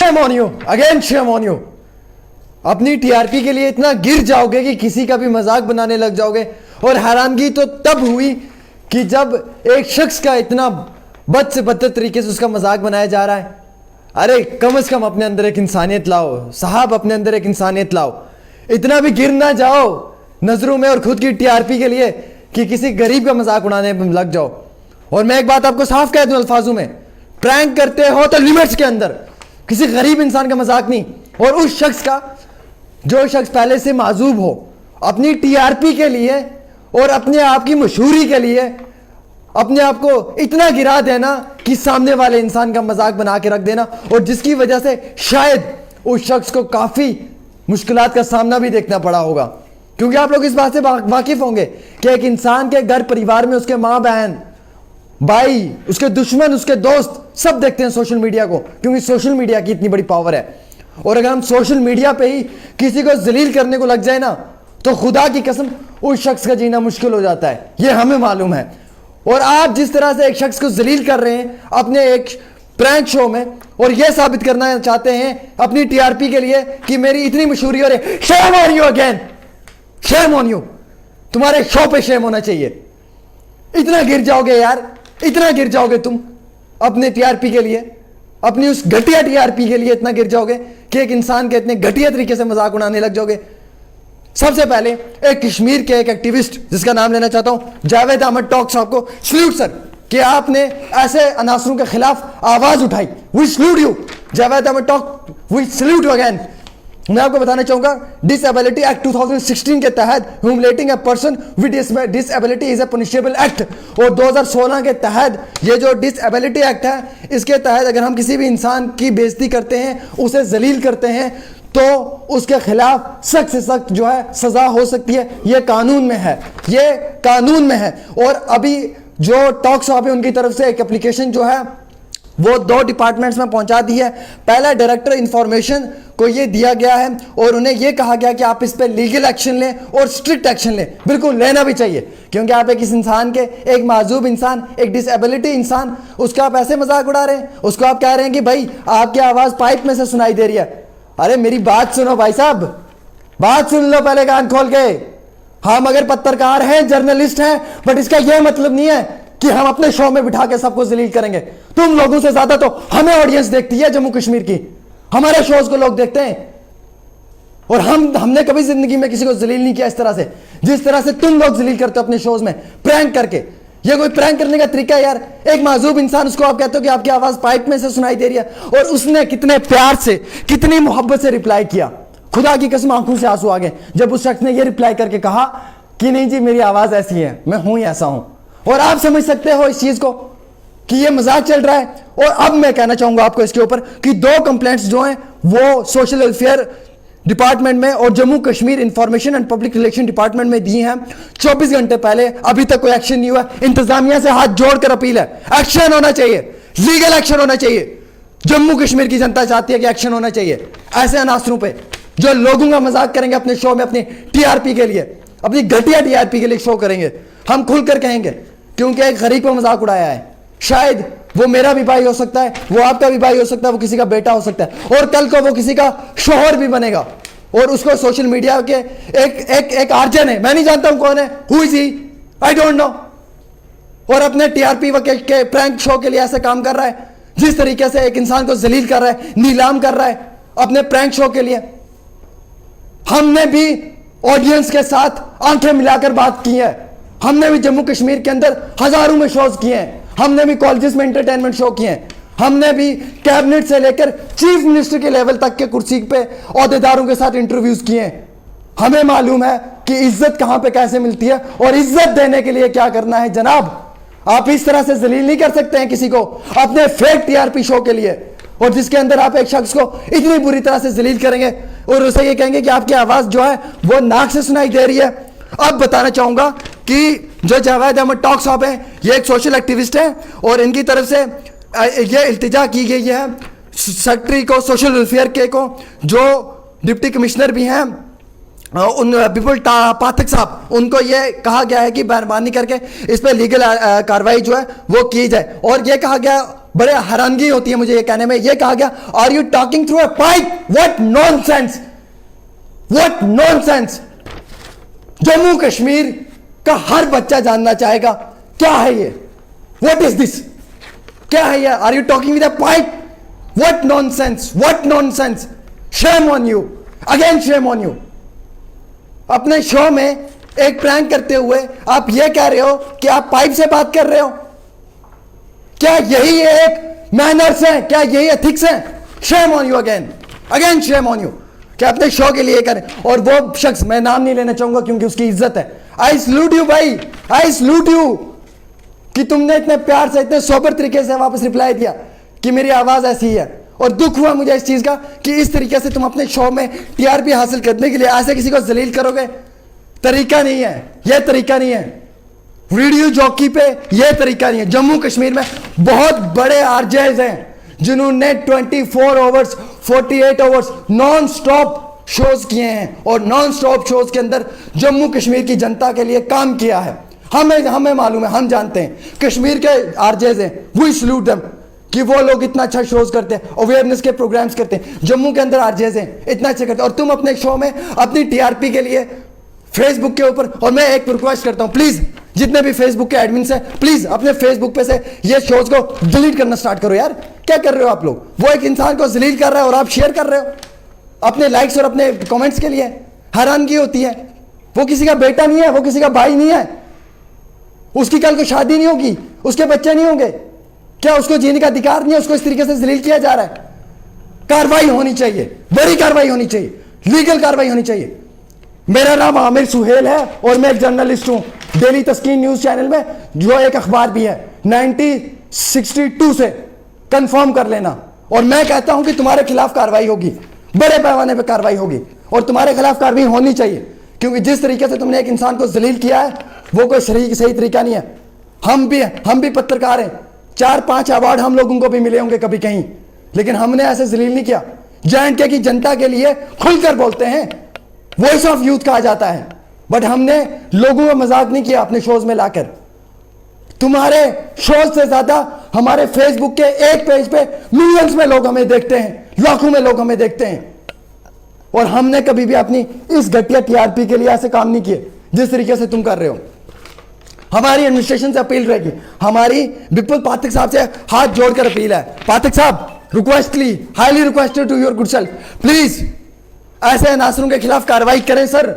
Shem on you, again shame on you. अपनी TRP के लिए इतना गिर जाओगे कि किसी का भी मजाक बनाने लग जाओगे। और हैरानगी तो तब हुई कि जब एक शख्स का इतना बद से बदतर तरीके से उसका मजाक बनाया जा रहा है। अरे कम से कम अपने अंदर एक इंसानियत लाओ साहब, अपने अंदर एक इंसानियत लाओ। इतना भी गिर ना जाओ नजरों में और खुद की टीआरपी के लिए कि किसी गरीब का मजाक उड़ाने में लग जाओ। और मैं एक बात आपको साफ कह दूं अल्फाजों में, प्रैंक करते हो तो लिमिट्स के अंदर, किसी गरीब इंसान का मजाक नहीं। और उस शख्स का जो शख्स पहले से माजूब हो, अपनी टीआरपी के लिए और अपने आप की मशहूरी के लिए अपने आप को इतना गिरा देना कि सामने वाले इंसान का मजाक बना के रख देना, और जिसकी वजह से शायद उस शख्स को काफी मुश्किलात का सामना भी देखना पड़ा होगा। क्योंकि आप लोग इस बात से वाकिफ होंगे कि एक इंसान के घर परिवार में उसके माँ बहन भाई, उसके दुश्मन, उसके दोस्त सब देखते हैं सोशल मीडिया को, क्योंकि सोशल मीडिया की इतनी बड़ी पावर है। और अगर हम सोशल मीडिया पे ही किसी को जलील करने को लग जाए ना, तो खुदा की कसम उस शख्स का जीना मुश्किल हो जाता है, ये हमें मालूम है। और आप जिस तरह से एक शख्स को जलील कर रहे हैं अपने एक प्रैंक शो में, और यह साबित करना चाहते हैं अपनी टीआरपी के लिए कि मेरी इतनी मशहूरी हो रही, Shem on you again, shame on you. तुम्हारे शो पे शेम होना चाहिए। इतना गिर जाओगे यार, इतना गिर जाओगे तुम अपने टीआरपी के लिए, अपनी उस घटिया टीआरपी के लिए इतना गिर जाओगे कि एक इंसान के इतने घटिया तरीके से मजाक उड़ाने लग जाओगे। सबसे पहले एक कश्मीर के एक एक्टिविस्ट जिसका नाम लेना चाहता हूं, जावेद अहमद टॉक साहब को सल्यूट सर कि आपने ऐसे अनासरों के खिलाफ आवाज उठाई। We salute you Javed Ahmad talk, we salute you again. मैं आपको बताना चाहूंगा डिसेबिलिटी एक्ट 2016 के तहत humiliating a person with disability is a punishable act, और 2016 के तहत ये जो डिसेबिलिटी एक्ट है इसके तहत अगर हम किसी भी इंसान की बेइज्जती करते हैं, उसे जलील करते हैं, तो उसके खिलाफ सख्त से सख्त जो है सजा हो सकती है। ये कानून में है, ये कानून में है। और अभी जो टॉक साहब है उनकी तरफ से एक एप्लीकेशन जो है वो 2 डिपार्टमेंट्स में पहुंचा दी है। पहला डायरेक्टर इंफॉर्मेशन को ये दिया गया है और उन्हें ये कहा गया कि आप इस पे लीगल एक्शन लें और स्ट्रिक्ट एक्शन लें। बिल्कुल लेना भी चाहिए, क्योंकि आप एक इस इंसान के, एक माजूब इंसान, एक डिसेबिलिटी इंसान, उसका आप ऐसे मजाक उड़ा रहे हैं, उसको आप कह रहे हैं कि भाई आपकी आवाज पाइप में से सुनाई दे रही है। अरे मेरी बात सुनो भाई साहब, बात सुन लो पहले कान खोल के। हम अगर पत्रकार हैं, जर्नलिस्ट हैं, बट इसका यह मतलब नहीं है कि हम अपने शो में बिठा के सबको जलील करेंगे। तुम लोगों से ज्यादा तो हमें ऑडियंस देखती है जम्मू कश्मीर की, हमारे शोज को लोग देखते हैं। और हमने कभी जिंदगी में किसी को जलील नहीं किया इस तरह से, जिस तरह से तुम लोग जलील करते हो अपने शोज में प्रैंक करके। ये कोई प्रैंक करने का तरीका है यार? एक माजूब इंसान, उसको आप कहते हो कि आपकी आवाज पाइप में से सुनाई दे रही है, और उसने कितने प्यार से, कितनी मोहब्बत से रिप्लाई किया। खुदा की कसम आंखों से आंसू आ गए जब उस शख्स ने ये रिप्लाई करके कहा कि नहीं जी मेरी आवाज ऐसी है, मैं हूं ही ऐसा हूं। और आप समझ सकते हो इस चीज को कि ये मजाक चल रहा है। और अब मैं कहना चाहूंगा आपको इसके ऊपर कि 2 कंप्लेंट्स जो हैं वो सोशल वेलफेयर डिपार्टमेंट में और Jammu Kashmir information and public relation department में दी हैं 24 घंटे पहले। अभी तक कोई एक्शन नहीं हुआ। इंतजामिया से हाथ जोड़कर अपील है, एक्शन होना चाहिए, लीगल एक्शन होना चाहिए। जम्मू कश्मीर की जनता चाहती है कि एक्शन होना चाहिए ऐसे अनासरों पे जो लोगों का मजाक करेंगे अपने शो में, अपनी टीआरपी के लिए, अपनी घटिया टीआरपी के लिए शो करेंगे। हम खुलकर कहेंगे क्योंकि एक गरीब को मजाक उड़ाया है। शायद वो मेरा भी भाई हो सकता है, वो आपका भी भाई हो सकता है, वो किसी का बेटा हो सकता है, और कल को वो किसी का शोहर भी बनेगा और उसको सोशल मीडिया के एक आर्जन है, मैं नहीं जानता हूं कौन है, who is he, I don't know, और अपने टीआरपी के प्रैंक शो के लिए ऐसे काम कर रहा है जिस तरीके से एक इंसान को जलील कर रहा है, नीलाम कर रहा है अपने प्रैंक शो के लिए। हमने भी ऑडियंस के साथ आंखें मिलाकर बात की है। हमने भी जम्मू कश्मीर के अंदर हजारों में शोज किए हैं। हमने भी कॉलेजेस में एंटरटेनमेंट शो किए हैं। हमने भी कैबिनेट से लेकर चीफ मिनिस्टर के लेवल तक के कुर्सी पे ओहदेदारों के साथ इंटरव्यूज किए हैं। हमें मालूम है कि इज्जत कहां पे कैसे मिलती है और इज्जत देने के लिए क्या करना है। जनाब, आप इस तरह से जलील नहीं कर सकते हैं किसी को अपने फेक टीआरपी शो के लिए, और जिसके अंदर आप एक शख्स को इतनी बुरी तरह से जलील करेंगे और उसे ये कहेंगे कि आपकी आवाज जो है वो नाक से सुनाई दे रही है। अब बताना चाहूंगा कि जो जावेद अहमद टॉक साहब हैं, ये एक सोशल एक्टिविस्ट हैं और इनकी तरफ से ये इल्तिजा की गई है सेक्रेटरी को, सोशल वेलफेयर के को, जो डिप्टी कमिश्नर भी हैं उन विपुल पाठक साहब, उनको ये कहा गया है कि मेहरबानी करके इस पर लीगल कार्रवाई जो है वो की जाए। और ये कहा गया, बड़े हैरानगी होती है मुझे ये कहने में, ये कहा गया are you talking through a pipe, what nonsense, what nonsense. Jammu Kashmir का हर बच्चा जानना चाहेगा क्या है ये, व्हाट इज दिस, क्या है ये, are you talking with a pipe, what nonsense, what nonsense. Shame on you, again shame on you. अपने शो में एक प्रैंक करते हुए आप ये कह रहे हो कि आप पाइप से बात कर रहे हो। क्या यही एक मैनर्स है, क्या यही एथिक्स है? Shem on you, again again shame on you, कि अपने शो के लिए करें। और वो शख्स, मैं नाम नहीं लेना चाहूंगा क्योंकि उसकी इज्जत है, आई सल्यूट यू भाई, आई सल्यूट यू कि तुमने इतने प्यार से, इतने सोबर तरीके से वापस रिप्लाई दिया कि मेरी आवाज ऐसी ही है। और दुख हुआ मुझे इस चीज का कि इस तरीके से तुम अपने शो में टीआरपी हासिल करने के लिए ऐसे किसी को जलील करोगे। तरीका नहीं है, यह तरीका नहीं है। वीडियो जॉकी पे यह तरीका नहीं है। जम्मू कश्मीर में बहुत बड़े आरजेज हैं जिन्होंने 24 hours 48 hours non stop shows किए हैं, और नॉन स्टॉप शोज के अंदर जम्मू कश्मीर की जनता के लिए काम किया है। हमें मालूम है, हम जानते हैं कश्मीर के आरजेज हैं, वी सल्यूट देम कि वो लोग इतना अच्छा शोज करते हैं, अवेयरनेस के प्रोग्राम्स करते हैं। जम्मू के अंदर आरजेज हैं, इतना अच्छा करते हैं, और तुम अपने शो में अपनी टीआरपी के लिए फेसबुक के ऊपर। और मैं एक रिक्वेस्ट करता हूं, प्लीज जितने भी फेसबुक के एडमिन हैं, प्लीज अपने फेसबुक पे से ये शोज को डिलीट करना स्टार्ट करो यार। क्या कर रहे हो आप लोग? वो एक इंसान को जलील कर रहा है और आप शेयर कर रहे हो अपने लाइक्स और अपने कमेंट्स के लिए। हैरानगी होती है। वो किसी का बेटा नहीं है, वो किसी का भाई नहीं है, उसकी कल को शादी नहीं होगी, उसके बच्चे नहीं होंगे, क्या उसको जीने का अधिकार नहीं है? उसको इस तरीके से जलील किया जा रहा है। कार्रवाई होनी चाहिए, बड़ी कार्रवाई होनी चाहिए, लीगल कार्रवाई होनी चाहिए। मेरा नाम आमिर सुहेल है और मैं एक जर्नलिस्ट हूं डेली तस्कीन न्यूज चैनल में, जो एक अखबार भी है 1962 से, कंफर्म कर लेना। और मैं कहता हूं कि तुम्हारे खिलाफ कार्रवाई होगी, बड़े पैमाने पर कार्रवाई होगी, और तुम्हारे खिलाफ कार्रवाई होनी चाहिए, क्योंकि जिस तरीके से तुमने एक इंसान को जलील किया है वो कोई सही तरीका नहीं है। हम भी पत्रकार हैं, 4-5 अवार्ड हम लोगों को भी मिले होंगे कभी कहीं, लेकिन हमने ऐसे जलील नहीं किया। J&K की जनता के लिए खुलकर बोलते हैं, वॉइस ऑफ यूथ कहा जाता है, बट हमने लोगों का मजाक नहीं किया अपने शोज में लाकर। तुम्हारे शोज से ज्यादा हमारे फेसबुक के एक पेज पे मिलियंस में लोग हमें देखते हैं, लाखों में लोग हमें देखते हैं, और हमने कभी भी अपनी इस घटिया टीआरपी के लिए ऐसे काम नहीं किए जिस तरीके से तुम कर रहे हो। हमारी एडमिनिस्ट्रेशन से अपील रहेगी, हमारी विपुल पाठक साहब से हाथ जोड़कर अपील है, पाठक साहब requestly highly requested to your good self, please ऐसे अनासरों के खिलाफ कार्रवाई करें सर।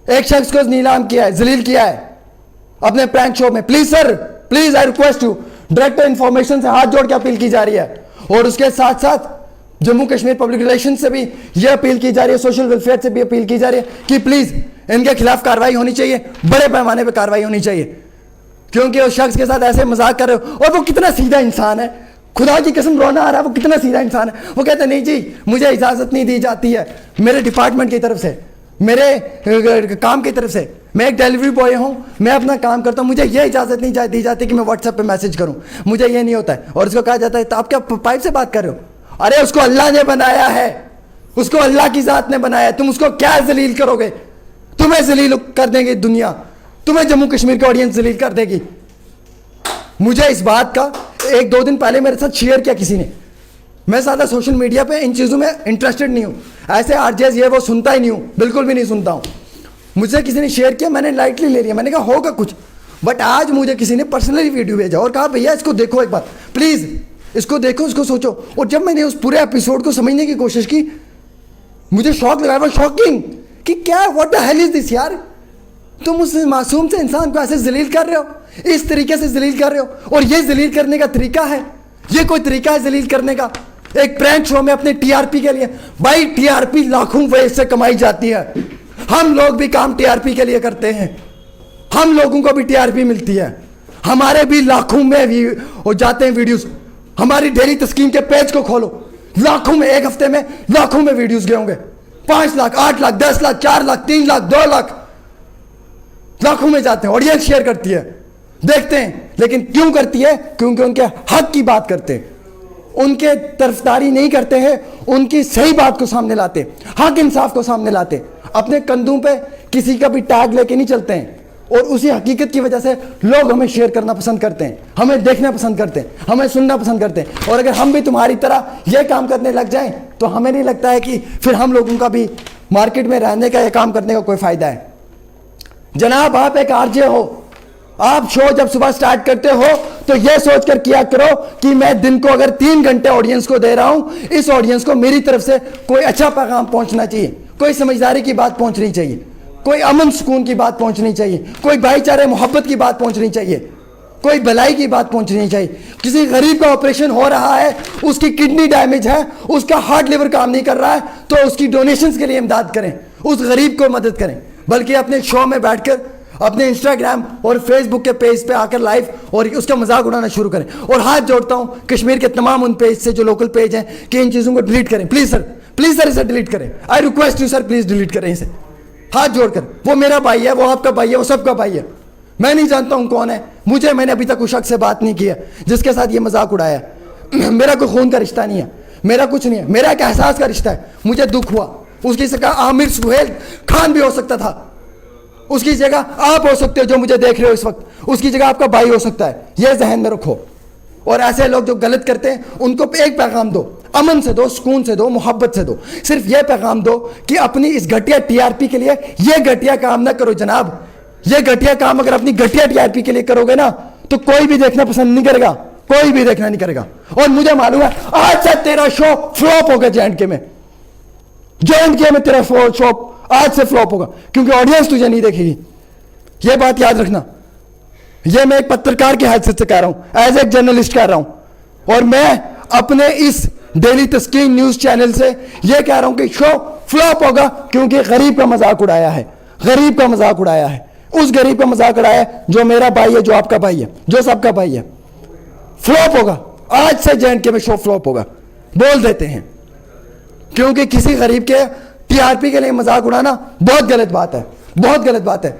एक शख्स को नीलाम किया है, जलील किया है अपने प्रैंक शो में, please sir, please I request you. Director information से हाथ जोड़ के अपील की जा रही है, और उसके साथ साथ जम्मू कश्मीर पब्लिक रिलेशन से भी यह अपील की जा रही है, सोशल वेलफेयर से भी अपील की जा रही है कि प्लीज इनके खिलाफ कार्रवाई होनी चाहिए, बड़े पैमाने पर कार्रवाई होनी चाहिए, क्योंकि उस शख्स के साथ ऐसे मजाक कर रहे हो। और वो कितना सीधा इंसान है, खुदा की कसम रोना आ रहा है, वो कितना सीधा इंसान है। वो कहता नहीं जी मुझे इजाजत नहीं दी जाती है मेरे डिपार्टमेंट की तरफ से, मेरे काम की तरफ से, मैं एक डिलीवरी बॉय हूं, मैं अपना काम करता हूं, मुझे ये इजाजत नहीं दी जाती कि मैं व्हाट्सएप पे मैसेज करूं, मुझे ये नहीं होता है। और उसको कहा जाता है तो आप क्या पाइप से बात कर रहे हो? अरे उसको अल्लाह ने बनाया है, उसको अल्लाह की जात ने बनाया है, तुम उसको क्या जलील करोगे? तुम्हें जलील कर देंगे दुनिया, तुम्हें जम्मू कश्मीर की ऑडियंस जलील कर देगी। मुझे इस बात का 1-2 दिन पहले मेरे साथ शेयर किया किसी ने, मैं ज्यादा सोशल मीडिया पे इन चीजों में इंटरेस्टेड नहीं हूं, ऐसे आरजेस ये वो सुनता ही नहीं हूं, बिल्कुल भी नहीं सुनता हूं। मुझे किसी ने शेयर किया, मैंने लाइटली ले लिया, मैंने कहा होगा कुछ, बट आज मुझे किसी ने पर्सनली वीडियो भेजा और कहा भैया इसको देखो एक बार प्लीज, इसको देखो, इसको सोचो। और जब मैंने उस पूरे एपिसोड को समझने की कोशिश की, मुझे शॉक लगा, शॉकिंग कि क्या what the hell is this यार, तुम उस मासूम से इंसान को ऐसे जलील कर रहे हो, इस तरीके से जलील कर रहे हो, और ये जलील करने का तरीका है, ये कोई तरीका है जलील करने का? एक प्रैंक शो में अपने टीआरपी के लिए, भाई टीआरपी लाखों वे से कमाई जाती है, हम लोग भी काम टीआरपी के लिए करते हैं, हम लोगों को भी टीआरपी मिलती है, हमारे भी लाखों में हो जाते हैं वीडियोस। हमारी डेली तस्कीन के पेज को खोलो, लाखों में, एक हफ्ते में लाखों में वीडियोस गए होंगे, 5 लाख 8 लाख 10 लाख 4 लाख 3 लाख 2 लाख, लाखों में जाते हैं। ऑडियंस शेयर करती है, देखते हैं, लेकिन क्यों करती है? क्योंकि उनके हक की बात करते हैं, उनके तरफदारी नहीं करते हैं, उनकी सही बात को सामने लाते, हक इंसाफ को सामने लाते। अपने कंधों पे किसी का भी टैग लेके नहीं चलते हैं, और उसी हकीकत की वजह से लोग हमें शेयर करना पसंद करते हैं, हमें देखना पसंद करते हैं, हमें सुनना पसंद करते हैं। और अगर हम भी तुम्हारी तरह यह काम करने लग जाएं तो हमें नहीं लगता है कि फिर हम लोगों का भी मार्केट में रहने का, यह काम करने का कोई फायदा है। जनाब, आप एक आरजे हो, आप शो जब सुबह स्टार्ट करते हो तो यह सोचकर किया करो कि मैं दिन को अगर 3 घंटे ऑडियंस को दे रहा हूं, इस ऑडियंस को मेरी तरफ से कोई अच्छा पैगाम पहुंचना चाहिए, कोई समझदारी की बात पहुंचनी चाहिए, कोई अमन सुकून की बात पहुंचनी चाहिए, कोई भाईचारे मोहब्बत की बात पहुंचनी चाहिए, कोई भलाई की बात पहुंचनी चाहिए। किसी गरीब का ऑपरेशन हो रहा है, उसकी किडनी डैमेज है, उसका हार्ट लिवर काम नहीं कर रहा है, तो उसकी डोनेशंस के लिए इमदाद करें, उस गरीब को मदद करें। बल्कि अपने शो में बैठकर अपने इंस्टाग्राम और फेसबुक के पेज पे आकर लाइव और उसका मजाक उड़ाना शुरू करें। और हाथ जोड़ता हूं कश्मीर के तमाम उन पेज से जो लोकल पेज हैं कि इन चीज़ों को डिलीट करें। प्लीज़ सर इसे डिलीट करें। I request you sir, please delete करें इसे, हाथ जोड़कर। वो मेरा भाई है, वो आपका भाई है, वो सबका भाई है। मैं नहीं जानता हूं कौन है, मैंने अभी तक उस शख्स से बात नहीं किया जिसके साथ ये मजाक उड़ाया। मेरा कोई खून का रिश्ता नहीं है, मेरा कुछ नहीं है, मेरा एक एहसास का रिश्ता है। मुझे दुख हुआ, उसकी जगह आमिर सुहेल खान भी हो सकता था, उसकी जगह आप हो सकते हो जो मुझे देख रहे हो इस वक्त, उसकी जगह आपका भाई हो सकता है। यह जहन में रखो। और ऐसे लोग जो गलत करते हैं उनको एक पैगाम दो, अमन से दो, सुकून से दो, मोहब्बत से दो। सिर्फ यह पैगाम दो कि अपनी इस घटिया टीआरपी के लिए यह घटिया काम ना करो जनाब। यह घटिया काम अगर अपनी घटिया टीआरपी के लिए करोगे ना तो कोई भी देखना पसंद नहीं करेगा, कोई भी देखना नहीं करेगा। और मुझे मालूम है आज से तेरा शो फ्लॉप होगा J&K में, J&K में तेरा शो आज से फ्लॉप होगा, क्योंकि ऑडियंस तुझे नहीं देखेगी। यह बात याद रखना। यह मैं एक पत्रकार की हैसियत से कह रहा हूं, एज एक जर्नलिस्ट कह रहा हूं। और मैं अपने इस डेली तस्कीन न्यूज चैनल से यह कह रहा हूं कि शो फ्लॉप होगा, क्योंकि गरीब का मजाक उड़ाया है, गरीब का मजाक उड़ाया है, उस गरीब का मजाक उड़ाया है जो मेरा भाई है, जो आपका भाई है, जो सबका भाई है। फ्लॉप होगा आज से, J&K में शो फ्लॉप होगा, बोल देते हैं। क्योंकि किसी गरीब के टीआरपी के लिए मजाक उड़ाना बहुत गलत बात है, बहुत गलत बात है।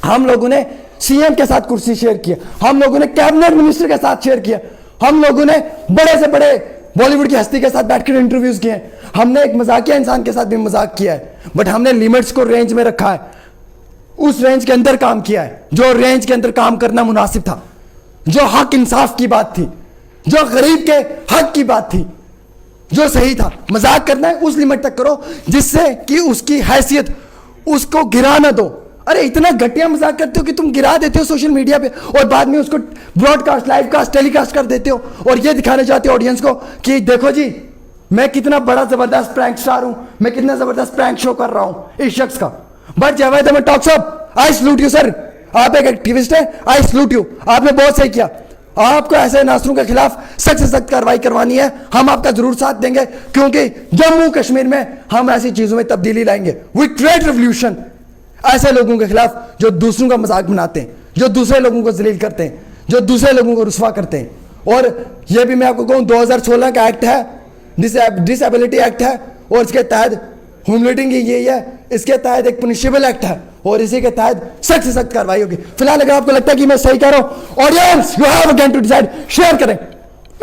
हम लोगों ने सीएम के साथ कुर्सी शेयर किया, हम लोगों ने कैबिनेट मिनिस्टर के साथ शेयर किया, हम लोगों ने बड़े से बड़े बॉलीवुड की हस्ती के साथ बैठकर इंटरव्यूज किए, हमने एक मजाकिया इंसान के साथ भी मजाक किया है, बट हमने लिमिट्स को रेंज में रखा है, उस रेंज के अंदर काम किया है जो रेंज के अंदर काम करना मुनासिब था, जो हक इंसाफ की बात थी, जो गरीब के हक की बात थी, जो सही था। मजाक करना है उस लिमिट तक करो जिससे कि उसकी हैसियत उसको गिरा ना दो। अरे इतना घटिया मजाक करते हो कि तुम गिरा देते हो सोशल मीडिया पे और बाद में उसको ब्रॉडकास्ट, लाइव कास्ट, टेलीकास्ट कर देते हो और ये दिखाने चाहते हो ऑडियंस को कि देखो जी मैं कितना बड़ा जबरदस्त प्रैंक स्टार हूं, मैं कितना जबरदस्त प्रैंक शो कर रहा हूं इस शख्स का। But Javed Ahmad talks up, I salute you sir, आप एक एक्टिविस्ट है, आई सल्यूट यू, आपने बहुत सही किया। आपको ऐसे नासरों के खिलाफ सख्त से सख्त कार्रवाई करवानी है, हम आपका जरूर साथ देंगे, क्योंकि जम्मू कश्मीर में हम ऐसी चीजों में तब्दीली लाएंगे। We create revolution. ऐसे लोगों के खिलाफ जो दूसरों का मजाक बनाते हैं, जो दूसरे लोगों को जलील करते हैं, जो दूसरे लोगों को रुस्वा करते हैं। और यह भी मैं आपको कहूं 2016 का एक्ट है, डिसेबिलिटी एक्ट है, और इसके तहत ह्यूमिलेटिंग यही है, इसके तहत एक पनिशेबल एक्ट है और इसी के तहत सख्त से सख्त कार्रवाई होगी। फिलहाल अगर आपको लगता है कि मैं सही कह रहा हूं, audience you have again to decide, share करें,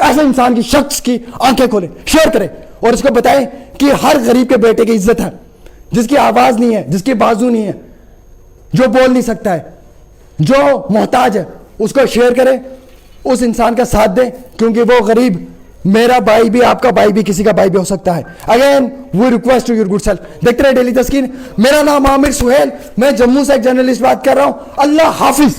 ऐसे इंसान की, शख्स की आंखें खोलें, शेयर करें और इसको बताएं कि हर गरीब के बेटे की इज्जत है, जिसकी आवाज नहीं है, जिसकी बाजू नहीं है, जो बोल नहीं सकता है, जो मोहताज है, उसको शेयर करें, उस इंसान का साथ दें, क्योंकि वो गरीब मेरा भाई भी, आपका भाई भी, किसी का भाई भी हो सकता है। Again we request to your good self. देखते रहे डेली तस्कीन। मेरा नाम आमिर सुहेल, मैं जम्मू से एक जर्नलिस्ट बात कर रहा हूं। अल्लाह हाफिज।